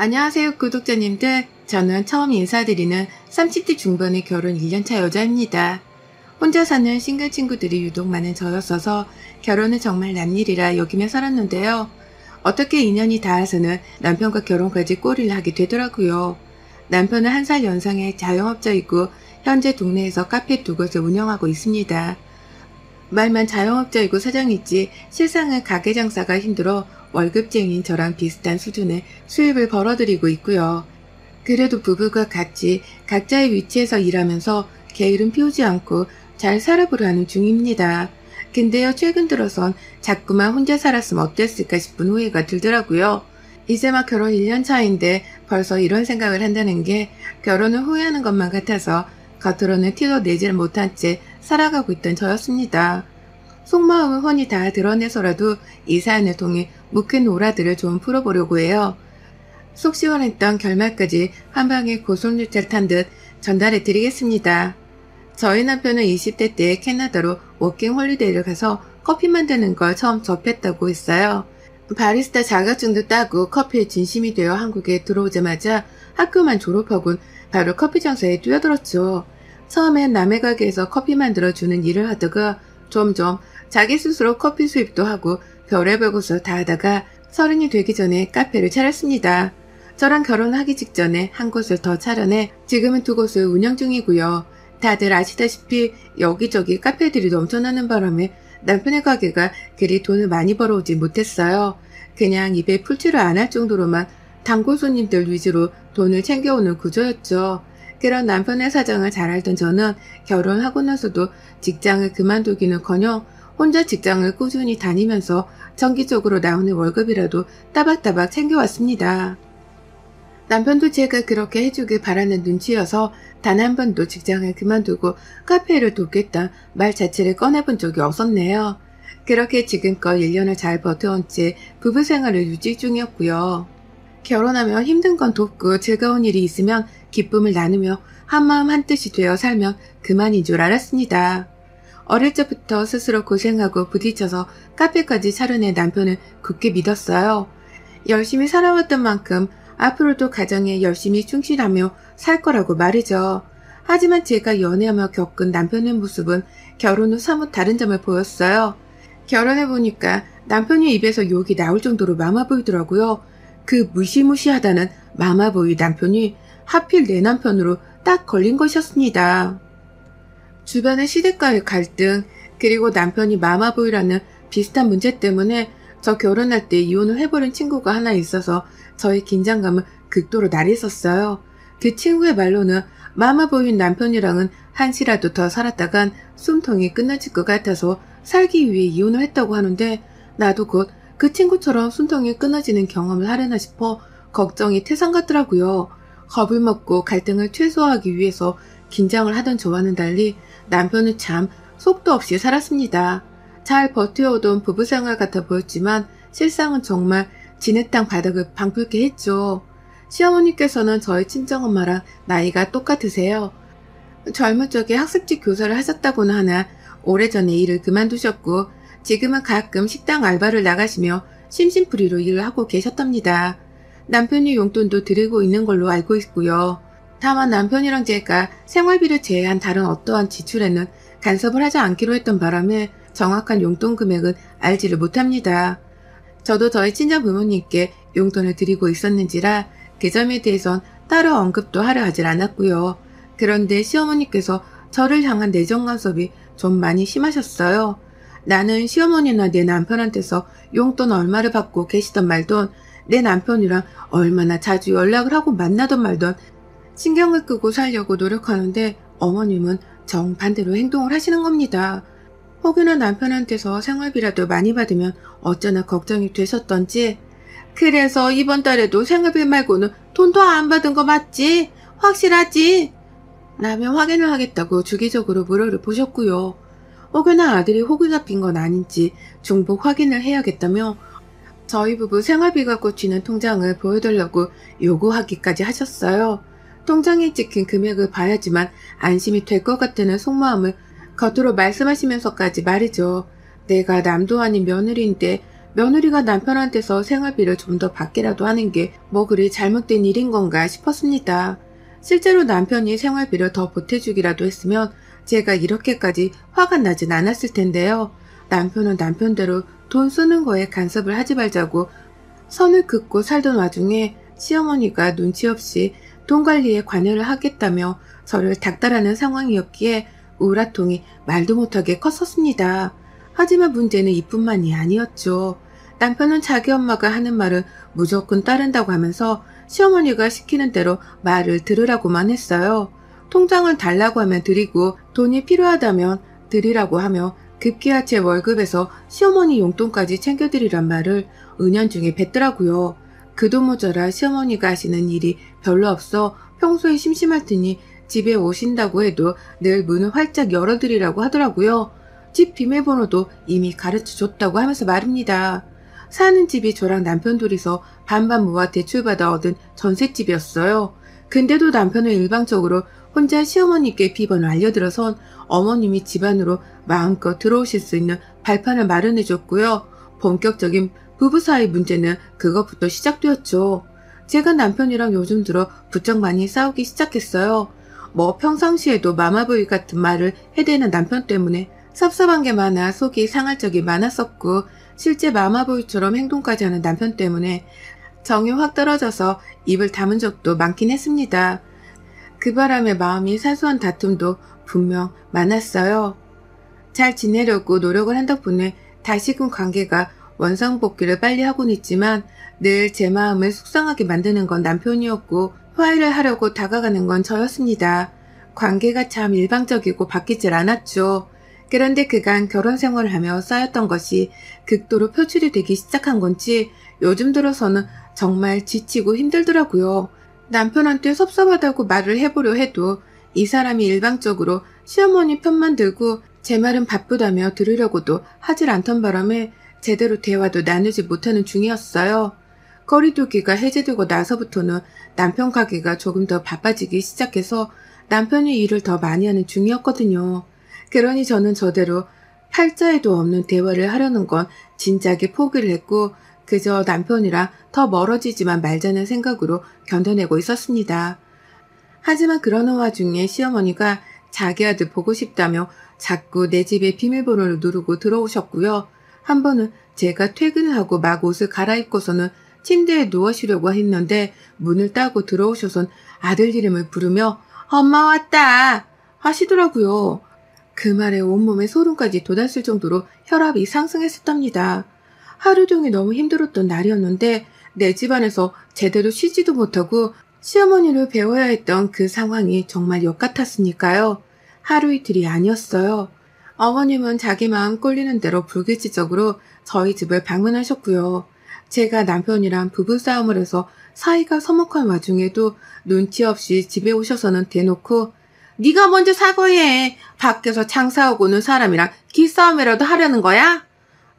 안녕하세요, 구독자님들. 저는 처음 인사드리는 30대 중반의 결혼 1년차 여자입니다. 혼자 사는 싱글 친구들이 유독 많은 저였어서 결혼은 정말 남일이라 여기며 살았는데요. 어떻게 2년이 닿아서는 남편과 결혼까지 꼬리를 하게 되더라고요. 남편은 1살 연상의 자영업자이고 현재 동네에서 카페 2곳을 운영하고 있습니다. 말만 자영업자이고 사장이지 실상은 가게 장사가 힘들어 월급쟁이인 저랑 비슷한 수준의 수입을 벌어들이고 있고요. 그래도 부부가 같이 각자의 위치에서 일하면서 게으름 피우지 않고 잘 살아보려는 중입니다. 근데요, 최근 들어선 자꾸만 혼자 살았으면 어땠을까 싶은 후회가 들더라고요. 이제 막 결혼 1년 차인데 벌써 이런 생각을 한다는 게 결혼을 후회하는 것만 같아서 겉으로는 티도 내질 못한 채 살아가고 있던 저였습니다. 속마음을 훤히 다 드러내서라도 이 사연을 통해 묵힌 오라들을 좀 풀어보려고 해요. 속 시원했던 결말까지 한 방에 고속유차를 탄 듯 전달해 드리겠습니다. 저희 남편은 20대 때 캐나다로 워킹 홀리데이를 가서 커피 만드는 걸 처음 접했다고 했어요. 바리스타 자격증도 따고 커피에 진심이 되어 한국에 들어오자마자 학교만 졸업하곤 바로 커피 장사에 뛰어들었죠. 처음엔 남의 가게에서 커피 만들어주는 일을 하다가 점점 자기 스스로 커피 수입도 하고 별의별 곳을 다 하다가 30이 되기 전에 카페를 차렸습니다. 저랑 결혼하기 직전에 한 곳을 더 차려내 지금은 2곳을 운영 중이고요. 다들 아시다시피 여기저기 카페들이 넘쳐나는 바람에 남편의 가게가 그리 돈을 많이 벌어오지 못했어요. 그냥 입에 풀칠을 안 할 정도로만 단골 손님들 위주로 돈을 챙겨오는 구조였죠. 그런 남편의 사정을 잘 알던 저는 결혼하고 나서도 직장을 그만두기는커녕 혼자 직장을 꾸준히 다니면서 정기적으로 나오는 월급이라도 따박따박 챙겨왔습니다. 남편도 제가 그렇게 해주길 바라는 눈치여서 단 한 번도 직장을 그만두고 카페를 돕겠다 말 자체를 꺼내본 적이 없었네요. 그렇게 지금껏 1년을 잘 버텨온 채 부부 생활을 유지 중이었고요. 결혼하면 힘든 건 돕고 즐거운 일이 있으면 기쁨을 나누며 한마음 한뜻이 되어 살면 그만인 줄 알았습니다. 어릴 적부터 스스로 고생하고 부딪혀서 카페까지 차려낸 남편을 굳게 믿었어요. 열심히 살아왔던 만큼 앞으로도 가정에 열심히 충실하며 살 거라고 말이죠. 하지만 제가 연애하며 겪은 남편의 모습은 결혼 후 사뭇 다른 점을 보였어요. 결혼해보니까 남편의 입에서 욕이 나올 정도로 마마 보이더라고요. 그 무시무시하다는 마마보이 남편이 하필 내 남편으로 딱 걸린 것이었습니다. 주변의 시댁과의 갈등, 그리고 남편이 마마보이라는 비슷한 문제 때문에 저 결혼할 때 이혼을 해버린 친구가 하나 있어서 저의 긴장감을 극도로 날렸었어요. 그 친구의 말로는 마마보이인 남편이랑은 한시라도 더 살았다간 숨통이 끊어질 것 같아서 살기 위해 이혼을 했다고 하는데 나도 곧 그 친구처럼 숨통이 끊어지는 경험을 하려나 싶어 걱정이 태산 같더라고요. 겁을 먹고 갈등을 최소화하기 위해서 긴장을 하던 저와는 달리 남편은 참 속도 없이 살았습니다. 잘 버텨오던 부부생활 같아 보였지만 실상은 정말 진흙탕 바닥을 방불케 했죠. 시어머니께서는 저희 친정엄마랑 나이가 똑같으세요. 젊은 적에 학습지 교사를 하셨다고는 하나 오래전에 일을 그만두셨고 지금은 가끔 식당 알바를 나가시며 심심풀이로 일을 하고 계셨답니다. 남편이 용돈도 드리고 있는 걸로 알고 있고요. 다만 남편이랑 제가 생활비를 제외한 다른 어떠한 지출에는 간섭을 하지 않기로 했던 바람에 정확한 용돈 금액은 알지를 못합니다. 저도 저희 친정 부모님께 용돈을 드리고 있었는지라 그 점에 대해선 따로 언급도 하려 하질 않았고요. 그런데 시어머니께서 저를 향한 내정 간섭이 좀 많이 심하셨어요. 나는 시어머니나 내 남편한테서 용돈 얼마를 받고 계시던 말던 내 남편이랑 얼마나 자주 연락을 하고 만나던 말던 신경을 끄고 살려고 노력하는데 어머님은 정반대로 행동을 하시는 겁니다. 혹여나 남편한테서 생활비라도 많이 받으면 어쩌나 걱정이 되셨던지 그래서 이번 달에도 생활비 말고는 돈도 안 받은 거 맞지? 확실하지? 라며 확인을 하겠다고 주기적으로 물어를 보셨고요. 혹여나 아들이 호구 잡힌 건 아닌지 중복 확인을 해야겠다며 저희 부부 생활비가 꽂히는 통장을 보여달라고 요구하기까지 하셨어요. 통장에 찍힌 금액을 봐야지만 안심이 될 것 같다는 속마음을 겉으로 말씀하시면서까지 말이죠. 내가 남도 아닌 며느리인데 며느리가 남편한테서 생활비를 좀 더 받게라도 하는 게 뭐 그리 잘못된 일인 건가 싶었습니다. 실제로 남편이 생활비를 더 보태주기라도 했으면 제가 이렇게까지 화가 나진 않았을 텐데요. 남편은 남편대로 돈 쓰는 거에 간섭을 하지 말자고 선을 긋고 살던 와중에 시어머니가 눈치 없이 돈 관리에 관여를 하겠다며 저를 닥달하는 상황이었기에 우라통이 말도 못하게 컸었습니다. 하지만 문제는 이뿐만이 아니었죠. 남편은 자기 엄마가 하는 말을 무조건 따른다고 하면서 시어머니가 시키는 대로 말을 들으라고만 했어요. 통장을 달라고 하면 드리고 돈이 필요하다면 드리라고 하며 급기야 제 월급에서 시어머니 용돈까지 챙겨드리란 말을 은연중에 뱉더라고요. 그 돈 모자라 시어머니가 하시는 일이 별로 없어 평소에 심심할 테니 집에 오신다고 해도 늘 문을 활짝 열어드리라고 하더라고요. 집 비밀번호도 이미 가르쳐줬다고 하면서 말입니다. 사는 집이 저랑 남편 둘이서 반반 모아 대출받아 얻은 전셋집이었어요. 근데도 남편은 일방적으로 혼자 시어머니께 비번을 알려들어선 어머님이 집안으로 마음껏 들어오실 수 있는 발판을 마련해줬고요. 본격적인 부부 사이 문제는 그것부터 시작되었죠. 제가 남편이랑 요즘 들어 부쩍 많이 싸우기 시작했어요. 뭐 평상시에도 마마보이 같은 말을 해대는 남편 때문에 섭섭한 게 많아 속이 상할 적이 많았었고 실제 마마보이처럼 행동까지 하는 남편 때문에 정이 확 떨어져서 입을 다문 적도 많긴 했습니다. 그 바람에 마음이 사소한 다툼도 분명 많았어요. 잘 지내려고 노력을 한 덕분에 다시금 관계가 원상복귀를 빨리 하곤 있지만 늘 제 마음을 속상하게 만드는 건 남편이었고 화해를 하려고 다가가는 건 저였습니다. 관계가 참 일방적이고 바뀌질 않았죠. 그런데 그간 결혼 생활을 하며 쌓였던 것이 극도로 표출이 되기 시작한 건지 요즘 들어서는 정말 지치고 힘들더라고요. 남편한테 섭섭하다고 말을 해보려 해도 이 사람이 일방적으로 시어머니 편만 들고 제 말은 바쁘다며 들으려고도 하질 않던 바람에 제대로 대화도 나누지 못하는 중이었어요. 거리두기가 해제되고 나서부터는 남편 가게가 조금 더 바빠지기 시작해서 남편이 일을 더 많이 하는 중이었거든요. 그러니 저는 저대로 팔자에도 없는 대화를 하려는 건 진작에 포기를 했고 그저 남편이랑 더 멀어지지만 말자는 생각으로 견뎌내고 있었습니다. 하지만 그러는 와중에 시어머니가 자기 아들 보고 싶다며 자꾸 내 집에 비밀번호를 누르고 들어오셨고요. 한 번은 제가 퇴근을 하고 막 옷을 갈아입고서는 침대에 누워쉬려고 했는데 문을 따고 들어오셔선 아들 이름을 부르며 엄마 왔다 하시더라고요. 그 말에 온몸에 소름까지 돋았을 정도로 혈압이 상승했었답니다. 하루 종일 너무 힘들었던 날이었는데 내 집안에서 제대로 쉬지도 못하고 시어머니를 배워야 했던 그 상황이 정말 역 같았으니까요. 하루 이틀이 아니었어요. 어머님은 자기 마음 꼴리는 대로 불규칙적으로 저희 집을 방문하셨고요. 제가 남편이랑 부부싸움을 해서 사이가 서먹한 와중에도 눈치 없이 집에 오셔서는 대놓고 네가 먼저 사과해. 밖에서 장사하고 오는 사람이랑 기싸움이라도 하려는 거야?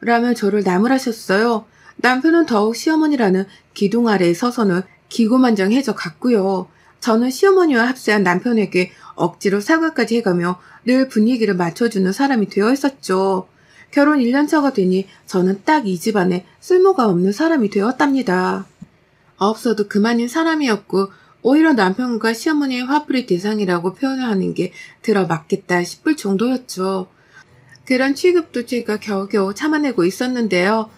라며 저를 나무라셨어요. 남편은 더욱 시어머니라는 기둥 아래에 서서는 기고만장해져 갔고요. 저는 시어머니와 합세한 남편에게 억지로 사과까지 해가며 늘 분위기를 맞춰주는 사람이 되어 있었죠. 결혼 1년차가 되니 저는 딱 이 집안에 쓸모가 없는 사람이 되었답니다. 없어도 그만인 사람이었고 오히려 남편과 시어머니의 화풀이 대상이라고 표현을 하는 게 들어맞겠다 싶을 정도였죠. 그런 취급도 제가 겨우겨우 참아내고 있었는데요.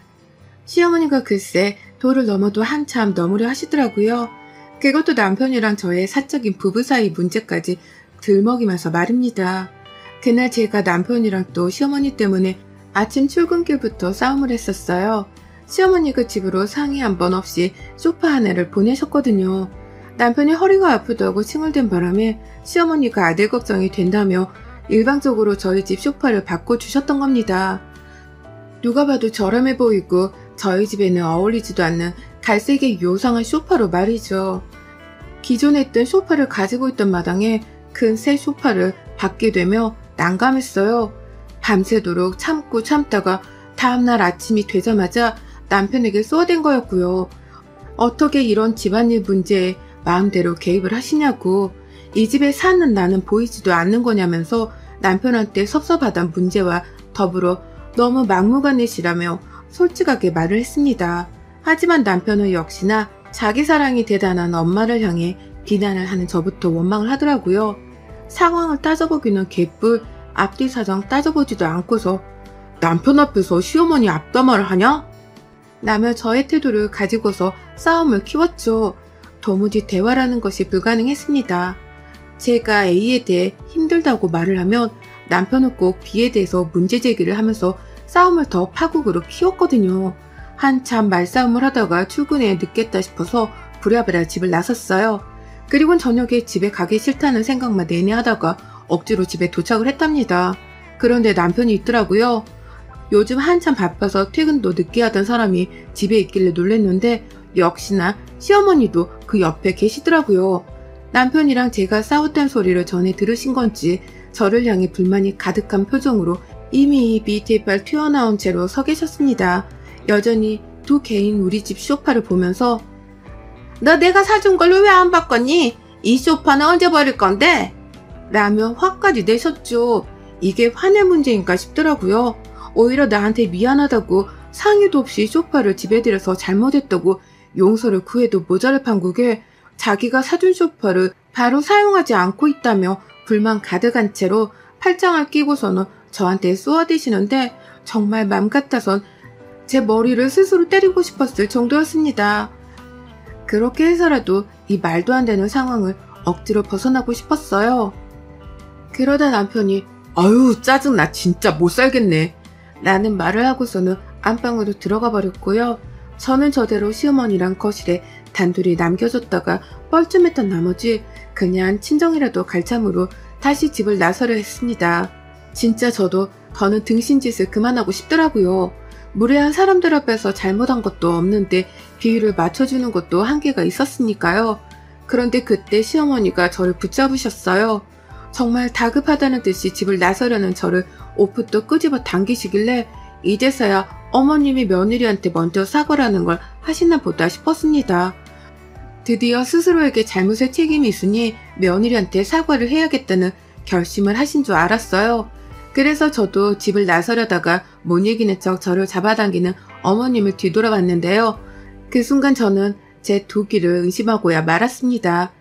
시어머니가 글쎄 도를 넘어도 한참 넘으려 하시더라고요. 그것도 남편이랑 저의 사적인 부부 사이 문제까지 들먹이면서 말입니다. 그날 제가 남편이랑 또 시어머니 때문에 아침 출근길부터 싸움을 했었어요. 시어머니가 집으로 상의 한 번 없이 소파 하나를 보내셨거든요. 남편이 허리가 아프다고 칭얼댄 바람에 시어머니가 아들 걱정이 된다며 일방적으로 저희 집 소파를 바꿔주셨던 겁니다. 누가 봐도 저렴해 보이고 저희 집에는 어울리지도 않는 갈색의 요상한 소파로 말이죠. 기존에 있던 소파를 가지고 있던 마당에 큰 새 소파를 받게 되며 난감했어요. 밤새도록 참고 참다가 다음날 아침이 되자마자 남편에게 쏘아댄 거였고요. 어떻게 이런 집안일 문제에 마음대로 개입을 하시냐고, 이 집에 사는 나는 보이지도 않는 거냐면서 남편한테 섭섭하단 문제와 더불어 너무 막무가내시라며 솔직하게 말을 했습니다. 하지만 남편은 역시나 자기 사랑이 대단한 엄마를 향해 비난을 하는 저부터 원망을 하더라고요. 상황을 따져보기는 개뿔, 앞뒤 사정 따져보지도 않고서 남편 앞에서 시어머니 앞담화를 하냐? 라며 저의 태도를 가지고서 싸움을 키웠죠. 도무지 대화라는 것이 불가능했습니다. 제가 A에 대해 힘들다고 말을 하면 남편은 꼭 B에 대해서 문제 제기를 하면서 싸움을 더 파국으로 키웠거든요. 한참 말싸움을 하다가 출근에 늦겠다 싶어서 부랴부랴 집을 나섰어요. 그리고는 저녁에 집에 가기 싫다는 생각만 내내 하다가 억지로 집에 도착을 했답니다. 그런데 남편이 있더라고요. 요즘 한참 바빠서 퇴근도 늦게 하던 사람이 집에 있길래 놀랬는데 역시나 시어머니도 그 옆에 계시더라고요. 남편이랑 제가 싸웠다는 소리를 전에 들으신 건지 저를 향해 불만이 가득한 표정으로 이미 입이 대발 튀어나온 채로 서 계셨습니다. 여전히 두 개인 우리 집 소파를 보면서 너 내가 사준 걸로 왜 안 바꿨니? 이 소파는 언제 버릴 건데? 라며 화까지 내셨죠. 이게 화낼 문제인가 싶더라고요. 오히려 나한테 미안하다고 상의도 없이 소파를 집에 들여서 잘못했다고 용서를 구해도 모자랄 판국에 자기가 사준 소파를 바로 사용하지 않고 있다며 불만 가득한 채로 팔짱을 끼고서는 저한테 쏘아대시는데 정말 맘 같아선 제 머리를 스스로 때리고 싶었을 정도였습니다. 그렇게 해서라도 이 말도 안 되는 상황을 억지로 벗어나고 싶었어요. 그러다 남편이 아유 짜증나 진짜 못 살겠네 라는 말을 하고서는 안방으로 들어가 버렸고요. 저는 저대로 시어머니랑 거실에 단둘이 남겨줬다가 뻘쭘했던 나머지 그냥 친정이라도 갈 참으로 다시 집을 나서려 했습니다. 진짜 저도 더는 등신짓을 그만하고 싶더라고요. 무례한 사람들 앞에서 잘못한 것도 없는데 비위를 맞춰주는 것도 한계가 있었으니까요. 그런데 그때 시어머니가 저를 붙잡으셨어요. 정말 다급하다는 듯이 집을 나서려는 저를 옷부터 끄집어 당기시길래 이제서야 어머님이 며느리한테 먼저 사과라는 걸 하시나 보다 싶었습니다. 드디어 스스로에게 잘못의 책임이 있으니 며느리한테 사과를 해야겠다는 결심을 하신 줄 알았어요. 그래서 저도 집을 나서려다가 못 이기는 척 저를 잡아당기는 어머님을 뒤돌아봤는데요. 그 순간 저는 제 도기를 의심하고야 말았습니다.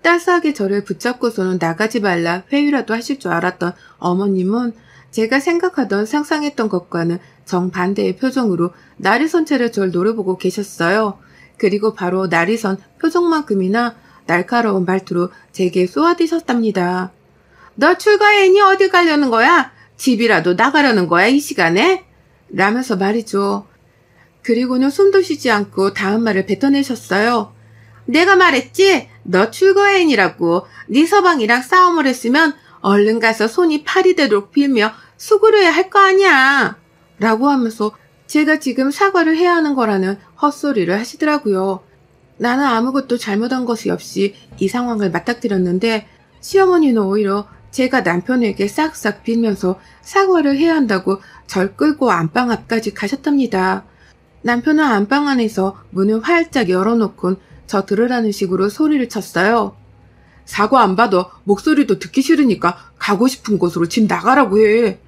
따스하게 저를 붙잡고서는 나가지 말라 회유라도 하실 줄 알았던 어머님은 제가 생각하던 상상했던 것과는 정반대의 표정으로 나리선 채를 절 노려보고 계셨어요. 그리고 바로 나리선 표정만큼이나 날카로운 말투로 제게 쏘아대셨답니다. 너 출가해니 어디 가려는 거야? 집이라도 나가려는 거야 이 시간에? 라면서 말이죠. 그리고는 숨도 쉬지 않고 다음 말을 뱉어내셨어요. 내가 말했지? 너 출거해인이라고. 네 서방이랑 싸움을 했으면 얼른 가서 손이 파리 되도록 빌며 수그려야 할 거 아니야. 라고 하면서 제가 지금 사과를 해야 하는 거라는 헛소리를 하시더라고요. 나는 아무것도 잘못한 것이 없이 이 상황을 맞닥뜨렸는데 시어머니는 오히려 제가 남편에게 싹싹 빌면서 사과를 해야 한다고 절 끌고 안방 앞까지 가셨답니다. 남편은 안방 안에서 문을 활짝 열어놓곤 저 들으라는 식으로 소리를 쳤어요. 사과 안 받아. 목소리도 듣기 싫으니까 가고 싶은 곳으로 집 나가라고 해.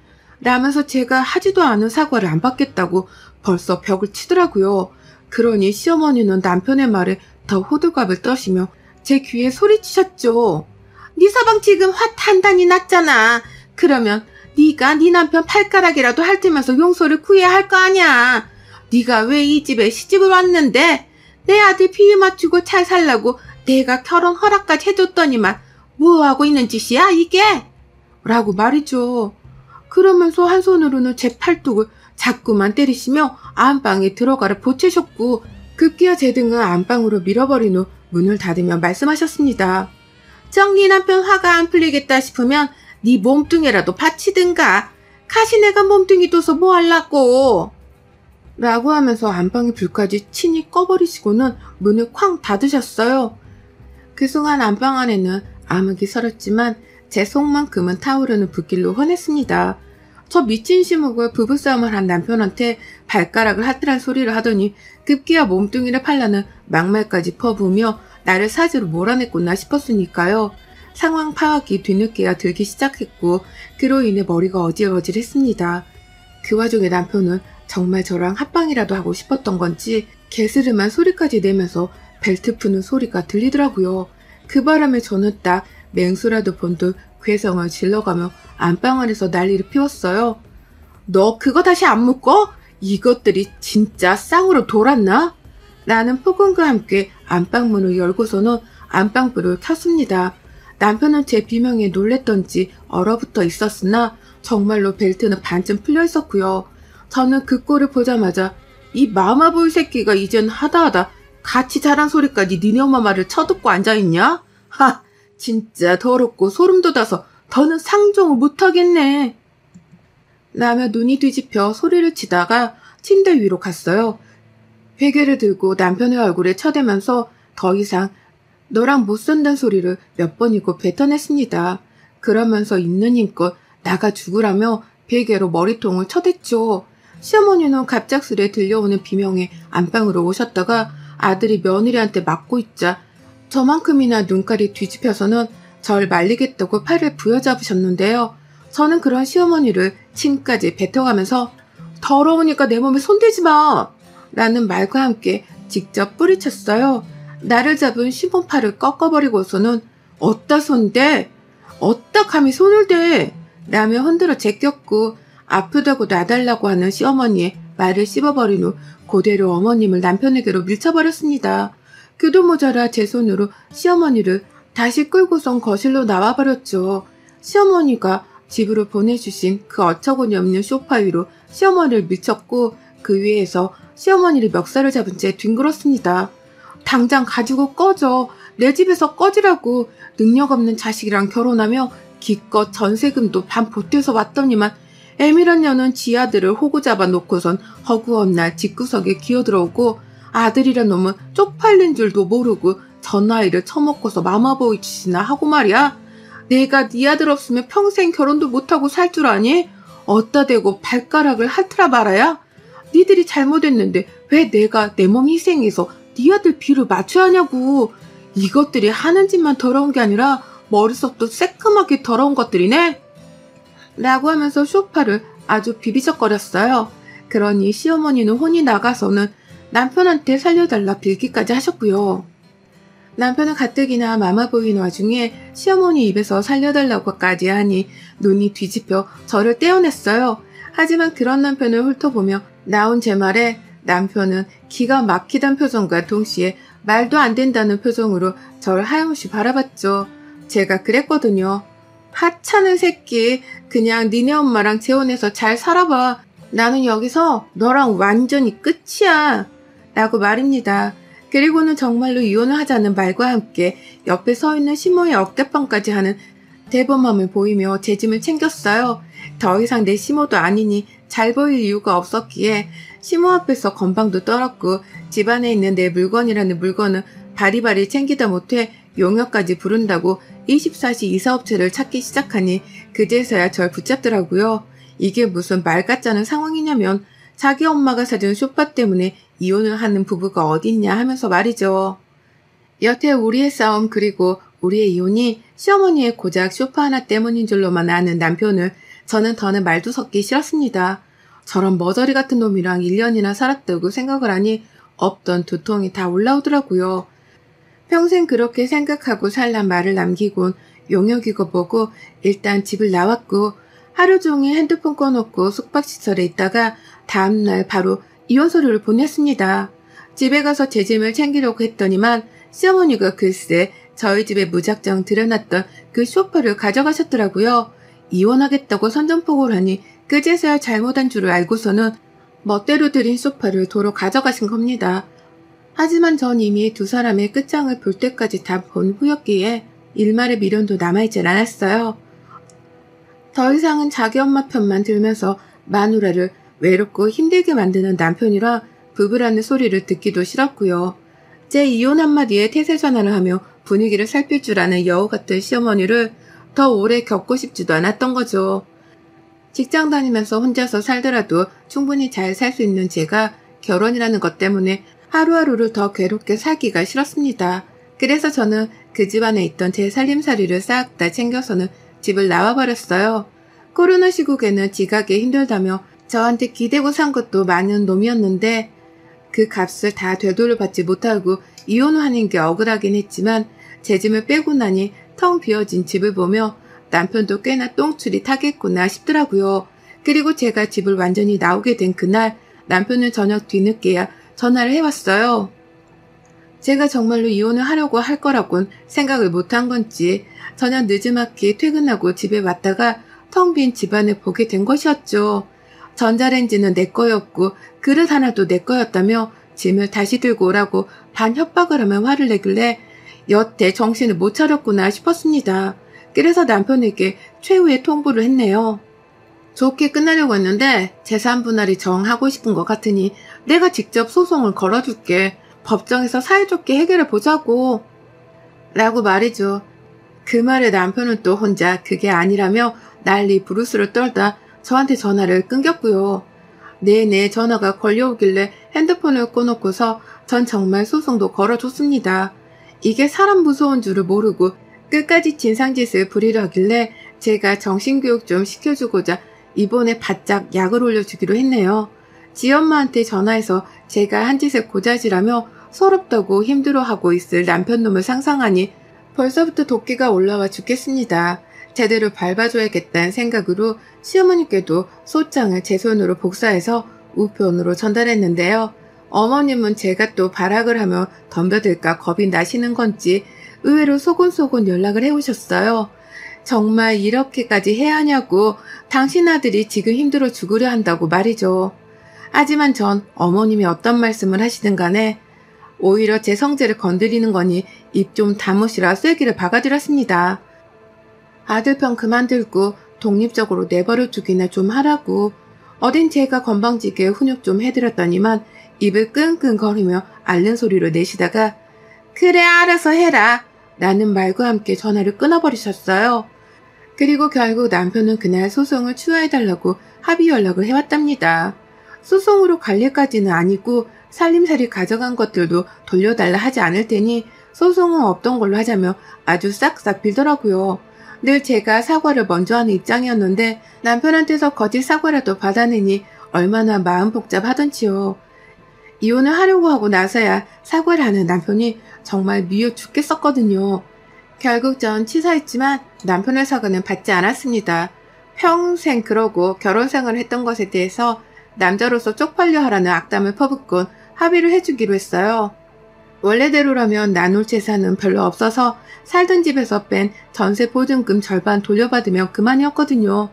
라면서 제가 하지도 않은 사과를 안 받겠다고 벌써 벽을 치더라고요. 그러니 시어머니는 남편의 말에 더 호들갑을 떠시며 제 귀에 소리치셨죠. 네 서방 지금 화 단단히 났잖아. 그러면 네가 네 남편 팔가락이라도 핥으면서 용서를 구해야 할 거 아니야. 네가 왜 이 집에 시집을 왔는데? 내 아들 비위 맞추고 잘 살라고 내가 결혼 허락까지 해줬더니만 뭐하고 있는 짓이야 이게? 라고 말이죠. 그러면서 한 손으로는 제 팔뚝을 자꾸만 때리시며 안방에 들어가라 보채셨고 급기야 제 등을 안방으로 밀어버린 후 문을 닫으며 말씀하셨습니다. 정네 남편 화가 안 풀리겠다 싶으면 네 몸뚱이라도 받치든가. 가시네가 몸뚱이 둬서 뭐 할라고. 라고 하면서 안방의 불까지 친히 꺼버리시고는 문을 쾅 닫으셨어요. 그 순간 안방 안에는 암흑이 서렸지만 제 속만큼은 타오르는 불길로 환했습니다. 저 미친 시목을 부부싸움을 한 남편한테 발가락을 핫뜨란 소리를 하더니 급기야 몸뚱이를 팔라는 막말까지 퍼부으며 나를 사지로 몰아냈구나 싶었으니까요. 상황 파악이 뒤늦게야 들기 시작했고 그로 인해 머리가 어질어질했습니다. 그 와중에 남편은 정말 저랑 합방이라도 하고 싶었던 건지 개스름한 소리까지 내면서 벨트 푸는 소리가 들리더라고요. 그 바람에 저는 딱 맹수라도 본 듯 괴성을 질러가며 안방 안에서 난리를 피웠어요. 너 그거 다시 안 묶어? 이것들이 진짜 쌍으로 돌았나? 라는 폭언과 함께 안방문을 열고서는 안방불을 켰습니다. 남편은 제 비명에 놀랬던지 얼어붙어 있었으나 정말로 벨트는 반쯤 풀려 있었고요. 저는 그 꼴을 보자마자 이 마마보이 새끼가 이젠 하다하다 같이 자란 소리까지 니네 엄마 말을 쳐듣고 앉아있냐? 하, 진짜 더럽고 소름 돋아서 더는 상종을 못하겠네. 라며 눈이 뒤집혀 소리를 치다가 침대 위로 갔어요. 베개를 들고 남편의 얼굴에 쳐대면서 더 이상 너랑 못 산다는 소리를 몇 번이고 뱉어냈습니다. 그러면서 있는 힘껏 나가 죽으라며 베개로 머리통을 쳐댔죠. 시어머니는 갑작스레 들려오는 비명에 안방으로 오셨다가 아들이 며느리한테 맞고 있자 저만큼이나 눈깔이 뒤집혀서는 절 말리겠다고 팔을 부여잡으셨는데요. 저는 그런 시어머니를 침까지 뱉어가면서 더러우니까 내 몸에 손대지 마! 라는 말과 함께 직접 뿌리쳤어요. 나를 잡은 시몬 팔을 꺾어버리고서는 어따 손대? 어따 감히 손을 대? 라며 흔들어 제꼈고 아프다고 놔달라고 하는 시어머니의 말을 씹어버린 후 그대로 어머님을 남편에게로 밀쳐버렸습니다. 그도 모자라 제 손으로 시어머니를 다시 끌고선 거실로 나와버렸죠. 시어머니가 집으로 보내주신 그 어처구니 없는 소파 위로 시어머니를 밀쳤고 그 위에서 시어머니를 멱살을 잡은 채 뒹굴었습니다. 당장 가지고 꺼져. 내 집에서 꺼지라고. 능력 없는 자식이랑 결혼하며 기껏 전세금도 반 보태서 왔더니만 애미란 년은 지 아들을 호구 잡아놓고선 허구한 날 집구석에 기어들어오고 아들이란 놈은 쪽팔린 줄도 모르고 전아이를 처먹고서 마마보이 짓이나 하고 말이야. 내가 네 아들 없으면 평생 결혼도 못하고 살 줄 아니? 어따 대고 발가락을 핥으라 말아야? 니들이 잘못했는데 왜 내가 내 몸 희생해서 네 아들 비를 맞춰야 하냐고. 이것들이 하는 짓만 더러운 게 아니라 머릿속도 새까맣게 더러운 것들이네. 라고 하면서 소파를 아주 비비적거렸어요. 그러니 시어머니는 혼이 나가서는 남편한테 살려달라 빌기까지 하셨고요. 남편은 가뜩이나 마마보이는 와중에 시어머니 입에서 살려달라고까지 하니 눈이 뒤집혀 저를 떼어냈어요. 하지만 그런 남편을 훑어보며 나온 제 말에 남편은 기가 막히단 표정과 동시에 말도 안 된다는 표정으로 저를 하염없이 바라봤죠. 제가 그랬거든요. 하찮은 새끼, 그냥 니네 엄마랑 재혼해서 잘 살아봐. 나는 여기서 너랑 완전히 끝이야. 라고 말입니다. 그리고는 정말로 이혼을 하자는 말과 함께 옆에 서 있는 시모의 어깨빵까지 하는 대범함을 보이며 제 짐을 챙겼어요. 더 이상 내 시모도 아니니 잘 보일 이유가 없었기에 시모 앞에서 건방도 떨었고 집안에 있는 내 물건이라는 물건은 바리바리 챙기다 못해 용역까지 부른다고 24시 이사업체를 찾기 시작하니 그제서야 절 붙잡더라고요. 이게 무슨 말 같자는 상황이냐면 자기 엄마가 사준 소파 때문에 이혼을 하는 부부가 어딨냐 하면서 말이죠. 여태 우리의 싸움 그리고 우리의 이혼이 시어머니의 고작 소파 하나 때문인 줄로만 아는 남편을 저는 더는 말도 섞기 싫었습니다. 저런 머저리 같은 놈이랑 1년이나 살았다고 생각을 하니 없던 두통이 다 올라오더라고요. 평생 그렇게 생각하고 살란 말을 남기곤 용역이고 뭐고 일단 집을 나왔고 하루 종일 핸드폰 꺼놓고 숙박시설에 있다가 다음날 바로 이혼 서류를 보냈습니다. 집에 가서 제 짐을 챙기려고 했더니만 시어머니가 글쎄 저희 집에 무작정 들여놨던 그 소파를 가져가셨더라고요. 이혼하겠다고 선전포고를 하니 그제서야 잘못한 줄을 알고서는 멋대로 들인 소파를 도로 가져가신 겁니다. 하지만 전 이미 두 사람의 끝장을 볼 때까지 다 본 후였기에 일말의 미련도 남아있질 않았어요. 더 이상은 자기 엄마 편만 들면서 마누라를 외롭고 힘들게 만드는 남편이라 부부라는 소리를 듣기도 싫었고요. 제 이혼 한마디에 태세 전환을 하며 분위기를 살필 줄 아는 여우 같은 시어머니를 더 오래 겪고 싶지도 않았던 거죠. 직장 다니면서 혼자서 살더라도 충분히 잘 살 수 있는 제가 결혼이라는 것 때문에 하루하루를 더 괴롭게 살기가 싫었습니다. 그래서 저는 그 집안에 있던 제 살림살이를 싹 다 챙겨서는 집을 나와버렸어요. 코로나 시국에는 지각이 힘들다며 저한테 기대고 산 것도 많은 놈이었는데 그 값을 다 되돌려받지 못하고 이혼하는 게 억울하긴 했지만 제 짐을 빼고 나니 텅 비어진 집을 보며 남편도 꽤나 똥줄이 타겠구나 싶더라고요. 그리고 제가 집을 완전히 나오게 된 그날 남편은 저녁 뒤늦게야 전화를 해왔어요. 제가 정말로 이혼을 하려고 할 거라곤 생각을 못한 건지 저녁 늦지막히 퇴근하고 집에 왔다가 텅 빈 집안을 보게 된 것이었죠. 전자레인지는 내 거였고 그릇 하나도 내 거였다며 짐을 다시 들고 오라고 반협박을 하며 화를 내길래 여태 정신을 못 차렸구나 싶었습니다. 그래서 남편에게 최후의 통보를 했네요. 좋게 끝나려고 했는데 재산 분할이 정하고 싶은 것 같으니 내가 직접 소송을 걸어줄게. 법정에서 사이좋게 해결해 보자고. 라고 말이죠. 그 말에 남편은 또 혼자 그게 아니라며 난리 부르스를 떨다 저한테 전화를 끊겼고요. 내내 전화가 걸려오길래 핸드폰을 꺼놓고서 전 정말 소송도 걸어줬습니다. 이게 사람 무서운 줄을 모르고 끝까지 진상짓을 부리려 하길래 제가 정신교육 좀 시켜주고자 이번에 바짝 약을 올려주기로 했네요. 지엄마한테 전화해서 제가 한 짓을 고자질하며 서럽다고 힘들어하고 있을 남편놈을 상상하니 벌써부터 도끼가 올라와 죽겠습니다. 제대로 밟아줘야겠다는 생각으로 시어머니께도 소장을 제 손으로 복사해서 우편으로 전달했는데요. 어머님은 제가 또 발악을 하며 덤벼들까 겁이 나시는 건지 의외로 소곤소곤 연락을 해오셨어요. 정말 이렇게까지 해야 하냐고 당신 아들이 지금 힘들어 죽으려 한다고 말이죠. 하지만 전 어머님이 어떤 말씀을 하시든 간에 오히려 제 성질을 건드리는 거니 입 좀 다무시라 쐐기를 박아드렸습니다. 아들 편 그만 들고 독립적으로 내버려 두기나 좀 하라고. 어딘 제가 건방지게 훈육 좀 해드렸더니만 입을 끙끙거리며 앓는 소리로 내시다가 그래 알아서 해라 라는 말과 함께 전화를 끊어버리셨어요. 그리고 결국 남편은 그날 소송을 취하해달라고 합의 연락을 해왔답니다. 소송으로 갈 일까지는 아니고 살림살이 가져간 것들도 돌려달라 하지 않을 테니 소송은 없던 걸로 하자며 아주 싹싹 빌더라고요. 늘 제가 사과를 먼저 하는 입장이었는데 남편한테서 거짓 사과라도 받아내니 얼마나 마음 복잡하던지요. 이혼을 하려고 하고 나서야 사과를 하는 남편이 정말 미워 죽겠었거든요. 결국 전 치사했지만 남편의 사과는 받지 않았습니다. 평생 그러고 결혼 생활을 했던 것에 대해서 남자로서 쪽팔려 하라는 악담을 퍼붓곤 합의를 해주기로 했어요. 원래대로라면 나눌 재산은 별로 없어서 살던 집에서 뺀 전세 보증금 절반 돌려받으면 그만이었거든요.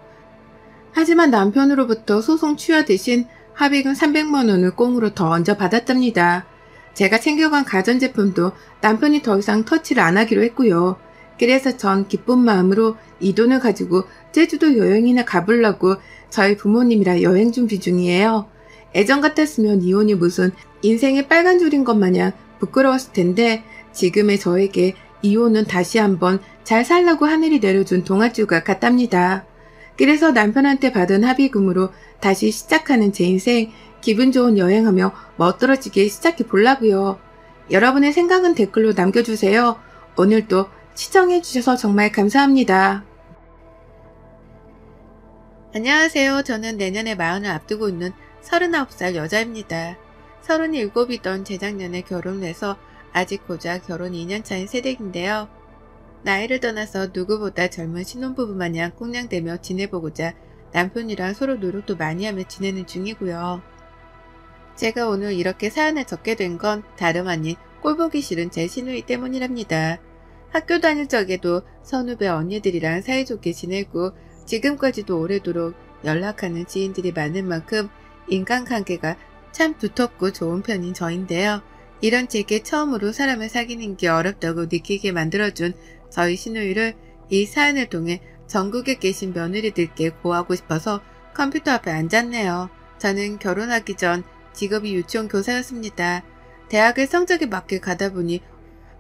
하지만 남편으로부터 소송 취하 대신 합의금 300만 원을 꽁으로 더 얹어 받았답니다. 제가 챙겨간 가전제품도 남편이 더 이상 터치를 안 하기로 했고요. 그래서 전 기쁜 마음으로 이 돈을 가지고 제주도 여행이나 가보려고 저희 부모님이랑 여행 준비 중이에요. 예전 같았으면 이혼이 무슨 인생의 빨간 줄인 것 마냥 부끄러웠을 텐데 지금의 저에게 이혼은 다시 한번 잘 살라고 하늘이 내려준 동아줄과 같답니다. 그래서 남편한테 받은 합의금으로 다시 시작하는 제 인생 기분 좋은 여행하며 멋들어지게 시작해 보려고요. 여러분의 생각은 댓글로 남겨주세요. 오늘도 시청해주셔서 정말 감사합니다. 안녕하세요. 저는 내년에 마흔을 앞두고 있는 39살 여자입니다. 37이던 재작년에 결혼을 해서 아직 고작 결혼 2년 차인 새댁인데요. 나이를 떠나서 누구보다 젊은 신혼부부 마냥 꽁냥대며 지내보고자 남편이랑 서로 노력도 많이 하며 지내는 중이고요. 제가 오늘 이렇게 사연을 적게 된 건 다름 아닌 꼴보기 싫은 제 시누이 때문이랍니다. 학교 다닐 적에도 선후배 언니들이랑 사이좋게 지내고 지금까지도 오래도록 연락하는 지인들이 많은 만큼 인간관계가 참 두텁고 좋은 편인 저인데요. 이런 제게 처음으로 사람을 사귀는 게 어렵다고 느끼게 만들어준 저희 시누이를 이 사연을 통해 전국에 계신 며느리들께 고하고 싶어서 컴퓨터 앞에 앉았네요. 저는 결혼하기 전 직업이 유치원 교사였습니다. 대학을 성적에 맞게 가다 보니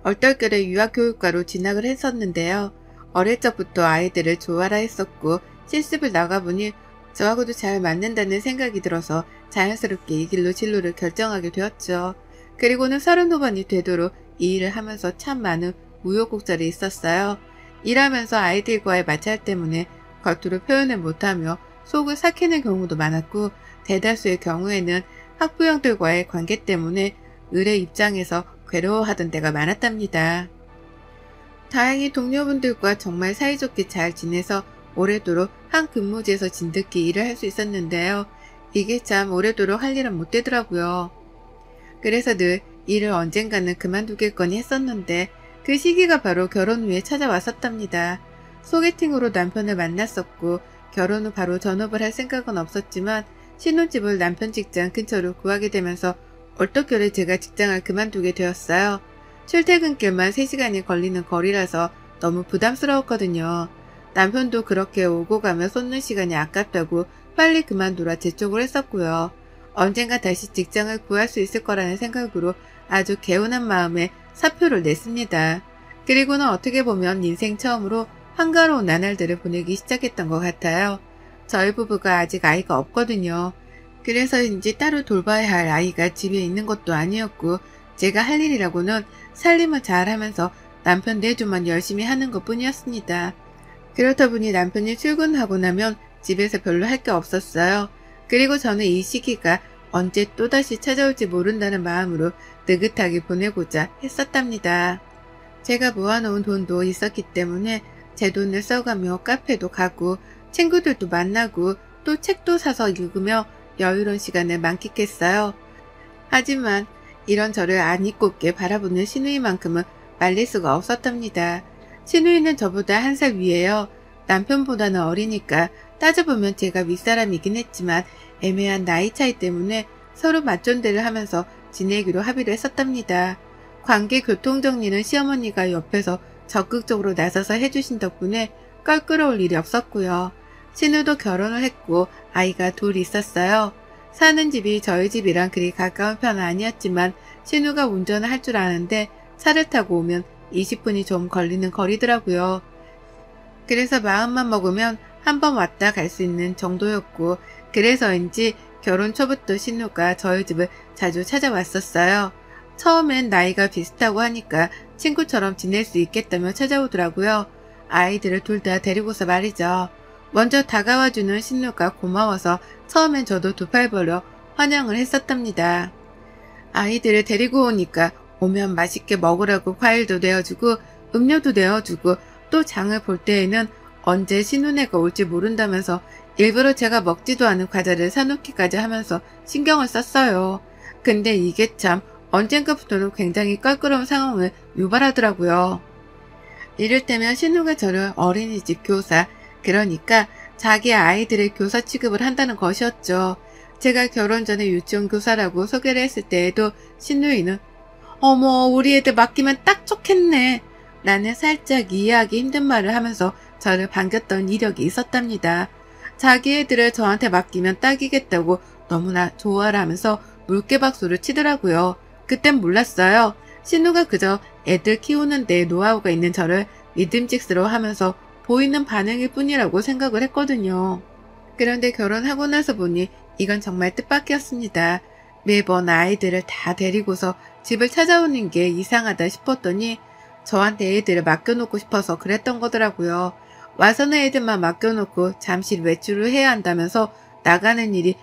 얼떨결에 유아교육과로 진학을 했었는데요. 어릴 적부터 아이들을 좋아라 했었고 실습을 나가보니 저하고도 잘 맞는다는 생각이 들어서 자연스럽게 이 길로 진로를 결정하게 되었죠. 그리고는 30 후반이 되도록 이 일을 하면서 참 많은 우여곡절이 있었어요. 일하면서 아이들과의 마찰 때문에 겉으로 표현을 못하며 속을 삭히는 경우도 많았고 대다수의 경우에는 학부형들과의 관계 때문에 을의 입장에서 괴로워하던 때가 많았답니다. 다행히 동료분들과 정말 사이좋게 잘 지내서 오래도록 한 근무지에서 진득히 일을 할 수 있었는데요. 이게 참 오래도록 할 일은 못 되더라고요. 그래서 늘 일을 언젠가는 그만두겠거니 했었는데 그 시기가 바로 결혼 후에 찾아왔었답니다. 소개팅으로 남편을 만났었고 결혼 후 바로 전업을 할 생각은 없었지만 신혼집을 남편 직장 근처로 구하게 되면서 얼떨결에 제가 직장을 그만두게 되었어요. 출퇴근길만 3시간이 걸리는 거리라서 너무 부담스러웠거든요. 남편도 그렇게 오고 가며 쏟는 시간이 아깝다고 빨리 그만두라 재촉을 했었고요. 언젠가 다시 직장을 구할 수 있을 거라는 생각으로 아주 개운한 마음에 사표를 냈습니다. 그리고는 어떻게 보면 인생 처음으로 한가로운 나날들을 보내기 시작했던 것 같아요. 저희 부부가 아직 아이가 없거든요. 그래서인지 따로 돌봐야 할 아이가 집에 있는 것도 아니었고 제가 할 일이라고는 살림을 잘하면서 남편 내조만 열심히 하는 것뿐이었습니다. 그렇다 보니 남편이 출근하고 나면 집에서 별로 할 게 없었어요. 그리고 저는 이 시기가 언제 또다시 찾아올지 모른다는 마음으로 느긋하게 보내고자 했었답니다. 제가 모아놓은 돈도 있었기 때문에 제 돈을 써가며 카페도 가고 친구들도 만나고 또 책도 사서 읽으며 여유로운 시간을 만끽했어요. 하지만 이런 저를 아니꼽게 바라보는 시누이만큼은 말릴 수가 없었답니다. 시누이는 저보다 1살 위에요. 남편보다는 어리니까 따져보면 제가 윗사람이긴 했지만 애매한 나이 차이 때문에 서로 맞존대를 하면서 지내기로 합의를 했었답니다. 관계 교통정리는 시어머니가 옆에서 적극적으로 나서서 해주신 덕분에 껄끄러울 일이 없었고요. 신우도 결혼을 했고 아이가 둘 있었어요. 사는 집이 저희 집이랑 그리 가까운 편은 아니었지만 신우가 운전을 할 줄 아는데 차를 타고 오면 20분이 좀 걸리는 거리더라고요. 그래서 마음만 먹으면 한 번 왔다 갈 수 있는 정도였고 그래서인지 결혼 초부터 신우가 저희 집을 자주 찾아왔었어요. 처음엔 나이가 비슷하고 하니까 친구처럼 지낼 수 있겠다며 찾아오더라고요. 아이들을 둘 다 데리고서 말이죠. 먼저 다가와주는 신우가 고마워서 처음엔 저도 두 팔 벌려 환영을 했었답니다. 아이들을 데리고 오니까 오면 맛있게 먹으라고 과일도 내어주고 음료도 내어주고 또 장을 볼 때에는 언제 신우네가 올지 모른다면서 일부러 제가 먹지도 않은 과자를 사놓기까지 하면서 신경을 썼어요. 근데 이게 참 언젠가부터는 굉장히 껄끄러운 상황을 유발하더라고요. 이를테면 신우가 저를 어린이집 교사, 그러니까 자기 아이들의 교사 취급을 한다는 것이었죠. 제가 결혼 전에 유치원 교사라고 소개를 했을 때에도 신우이는 어머 우리 애들 맡기면 딱 좋겠네 라는 살짝 이해하기 힘든 말을 하면서 저를 반겼던 이력이 있었답니다. 자기 애들을 저한테 맡기면 딱이겠다고 너무나 좋아를 하면서 물개박수를 치더라고요. 그땐 몰랐어요. 신우가 그저 애들 키우는 데 노하우가 있는 저를 믿음직스러워하면서 보이는 반응일 뿐이라고 생각을 했거든요. 그런데 결혼하고 나서 보니 이건 정말 뜻밖이었습니다. 매번 아이들을 다 데리고서 집을 찾아오는 게 이상하다 싶었더니 저한테 애들을 맡겨놓고 싶어서 그랬던 거더라고요. 와서는 애들만 맡겨놓고 잠시 외출을 해야 한다면서 나가는 일이